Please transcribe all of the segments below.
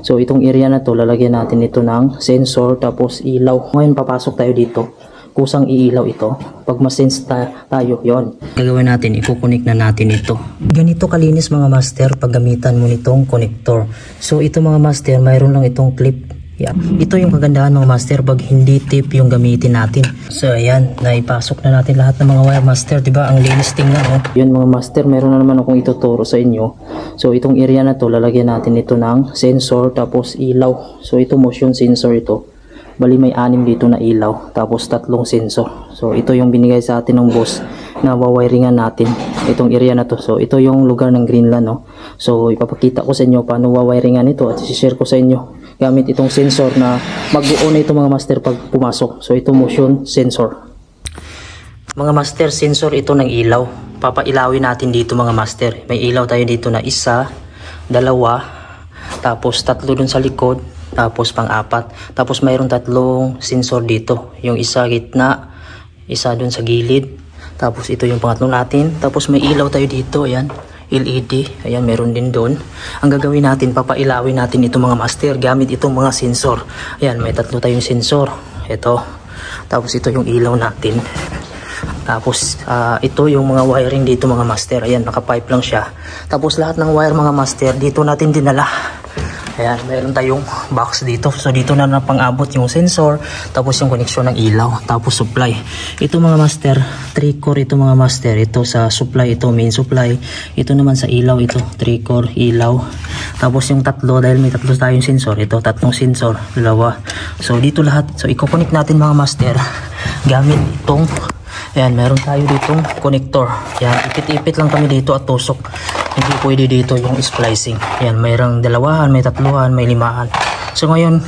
So itong area na to, lalagyan natin ito ng sensor tapos ilaw. Ngayon papasok tayo dito. Kusang iilaw ito. Pag masense tayo, yon. Gagawin natin, i-connect na natin ito. Ganito kalinis mga master pag gamitan mo nitong connector. So ito mga master, mayroon lang itong clip. Yeah. Ito yung kagandahan mga master pag hindi tip yung gamitin natin. So ayan, naipasok na natin lahat ng mga wire master, diba? Ang linis tingnan, oh. Yun mga master, meron na naman akong ituturo sa inyo. So itong area na to, lalagyan natin ito ng sensor tapos ilaw. So ito motion sensor ito. Bali may 6 dito na ilaw tapos 3 sensor. So ito yung binigay sa atin ng boss na wawiringan natin itong area na to. So ito yung lugar ng Greenland, no. So ipapakita ko sa inyo paano wawiringan ito at i-share ko sa inyo gamit itong sensor na mag-o-on na ito mga master pag pumasok. So ito motion sensor. Mga master, sensor ito ng ilaw. Papailawin natin dito mga master. May ilaw tayo dito na 1, 2, tapos 3 dun sa likod, tapos pang-4. Tapos mayroon 3 sensor dito. Yung isa gitna, isa dun sa gilid. Tapos ito yung pangatlo natin. Tapos may ilaw tayo dito, ayan. LED, ayan, meron din doon. Ang gagawin natin, papailawin natin ito mga master gamit itong mga sensor. Ayan, may 3 tayong sensor. Ito. Tapos ito yung ilaw natin. Tapos ito yung mga wiring dito mga master. Ayan, naka-pipe lang siya. Tapos lahat ng wire mga master dito natin dinala. Ayan, mayroon tayong box dito. So dito na napang-abot yung sensor, tapos yung koneksyon ng ilaw, tapos supply. Ito mga master, 3-core ito mga master. Ito sa supply, ito main supply. Ito naman sa ilaw, ito 3-core ilaw. Tapos yung 3, dahil may 3 tayong sensor, ito 3 sensor, 2. So dito lahat. So i-connect natin mga master gamit itong, ayan, meron tayo ditong connector. Ayan, ipit-ipit lang kami dito at tusok. Hindi pwede dito yung splicing. Ayan, mayroong 2, may 3, may 5. So ngayon,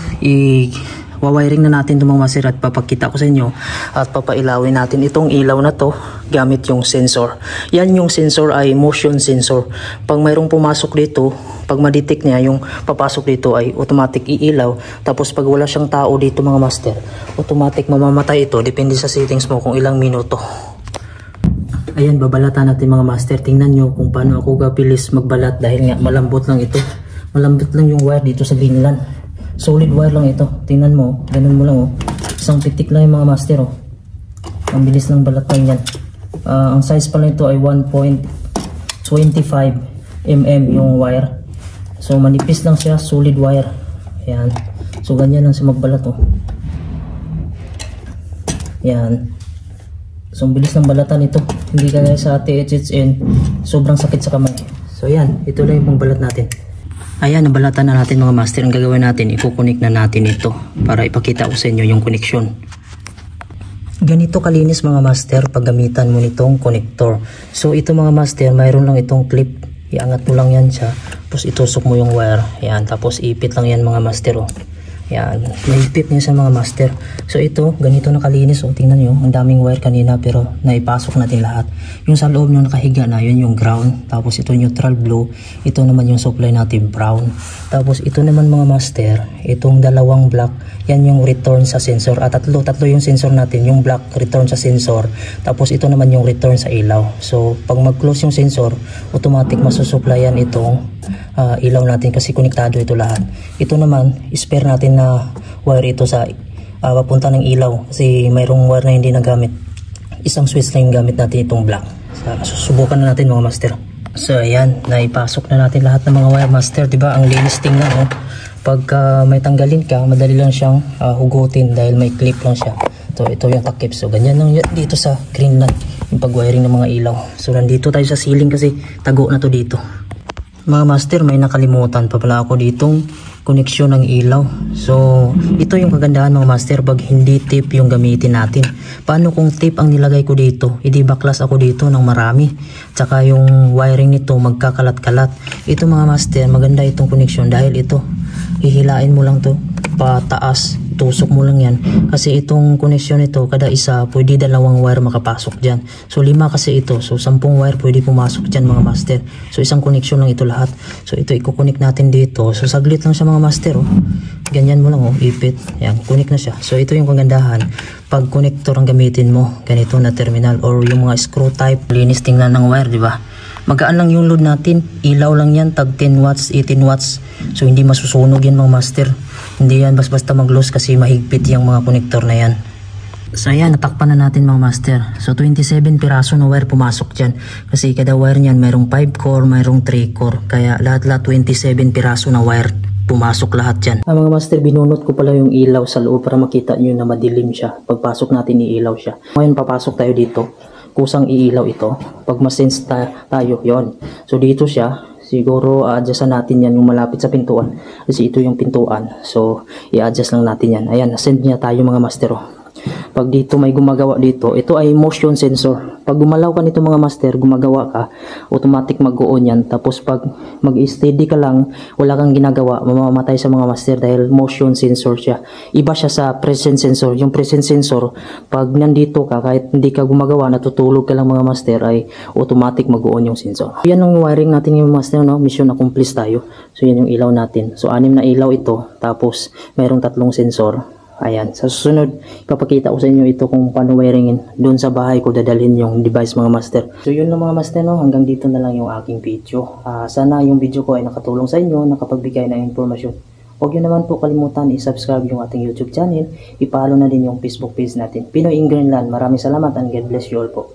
wawiring na natin itong mga master at papakita ko sa inyo at papailawin natin itong ilaw na to gamit yung sensor. Yan yung sensor ay motion sensor. Pag mayroong pumasok dito, pag ma-detect niya yung papasok dito ay automatic iilaw. Tapos pag wala siyang tao dito mga master, automatic mamamatay ito. Depende sa settings mo kung ilang minuto. Ayan, babalatan natin mga master. Tingnan nyo kung paano ako gabilis magbalat dahil nga malambot lang ito. Malambot lang yung wire dito sa Greenland. Solid wire lang ito. Tingnan mo, ganun mo lang, oh. Isang pitik lang yung mga master, oh. Ang bilis ng balatan yan. Ang size pala ito ay 1.25 mm yung wire. So manipis lang siya, solid wire. Ayan. So ganyan lang siya magbalat, oh. Ayan. So ang bilis ng balatan ito. Hindi kaya sa THHN, sobrang sakit sa kamay. So yan, ito lang yung pangbalat natin. Ayan, nabalatan na natin mga master. Ang gagawin natin, i-connect na natin ito para ipakita ko sa inyo yung connection. Ganito kalinis mga master pag gamitan mo nitong connector. So ito mga master, mayroon lang itong clip. Iangat mo lang yan siya. Tapos itusok mo yung wire. Ayan, tapos ipit lang yan mga master, oh. Yan, naipit niya sa mga master. So ito, ganito na kalinis. O tingnan nyo, ang daming wire kanina pero naipasok natin lahat. Yung sa loob nyo nakahiga na, yun yung ground. Tapos ito neutral blue. Ito naman yung supply natin brown. Tapos ito naman mga master, itong 2 black, yan yung return sa sensor. At tatlo yung sensor natin. Yung black return sa sensor. Tapos ito naman yung return sa ilaw. So pag mag-close yung sensor, automatic masusuplayan itong ilaw natin kasi konektado ito lahat. Ito naman, spare natin na wire ito sa papunta ng ilaw kasi mayroong wire na hindi nagamit. Isang switch lang yung gamit natin, itong black. So, susubukan na natin mga master. So ayan, naipasok na natin lahat ng mga wire master, diba? Ang linis tingnan, no? Pag may tanggalin ka, madali lang siyang hugutin dahil may clip lang siya. So ito yung takip. So ganyan lang dito sa Greenland yung pag-wiring ng mga ilaw. So nandito tayo sa ceiling kasi tago na to dito. Mga master, may nakalimutan pa pala ako ditong koneksyon ng ilaw. So ito yung kagandahan mga master pag hindi tape yung gamitin natin. Paano kung tape ang nilagay ko dito? Hindi baklas ako dito ng marami. Tsaka yung wiring nito magkakalat-kalat. Ito mga master, maganda itong koneksyon dahil ito, hihilain mo lang to pataas, tusok mo lang yan. Kasi itong koneksyon nito, kada isa pwede 2 wire makapasok dyan. So 5 kasi ito, so 10 wire pwede pumasok dyan mga master. So isang koneksyon lang ito lahat. So ito i-connect natin dito. So saglit lang siya mga master, oh. Ganyan mo lang, oh, ipit. Yan, connect na siya. So ito yung kagandahan pag connector ang gamitin mo, ganito na terminal or yung mga screw type. Linis tingnan ng wire, di ba? Magaan lang yung load natin. Ilaw lang yan, tag 10 watts, 18 watts. So hindi masusunog yan mga master. Hindi yan basta mag-loose kasi mahigpit yung mga connector na yan. So ayan, natakpan na natin mga master. So 27 piraso na wire pumasok dyan. Kasi kada wire niyan mayroong 5 core, mayroong 3 core. Kaya lahat-lahat 27 piraso na wire pumasok lahat dyan. Mga master, binunot ko pala yung ilaw sa loob para makita nyo na madilim siya. Pagpasok natin iilaw siya. Ngayon papasok tayo dito. Kusang iilaw ito. Pag masense tayo, yon. So dito siya. Siguro adjustan natin yan yung malapit sa pintuan. Kasi ito yung pintuan. So i-adjust lang natin yan. Ayan, nasend niya tayo mga master. Pag dito may gumagawa dito, ito ay motion sensor. Pag gumalaw ka nito mga master, gumagawa ka, automatic mag-on yan. Tapos pag mag-steady ka lang, wala kang ginagawa, mamamatay sa mga master dahil motion sensor siya. Iba siya sa presence sensor. Yung presence sensor, pag nandito ka, kahit hindi ka gumagawa, natutulog ka lang mga master, ay automatic mag-on yung sensor. Yan ang wiring natin yung master, no? Mission accomplished tayo. So yan yung ilaw natin. So 6 na ilaw ito, tapos mayroong 3 sensor. Ayan, sa susunod, ipapakita ko sa inyo ito kung paano wiringin. Doon sa bahay ko dadalhin yung device mga master. So yun lang mga master, no? Hanggang dito na lang yung aking video. Sana yung video ko ay nakatulong sa inyo, nakapagbigay ng informasyon. Huwag nyo naman po kalimutan i-subscribe yung ating YouTube channel. I-follow na din yung Facebook page natin, Pinoy in Greenland. Maraming salamat and God bless you all po.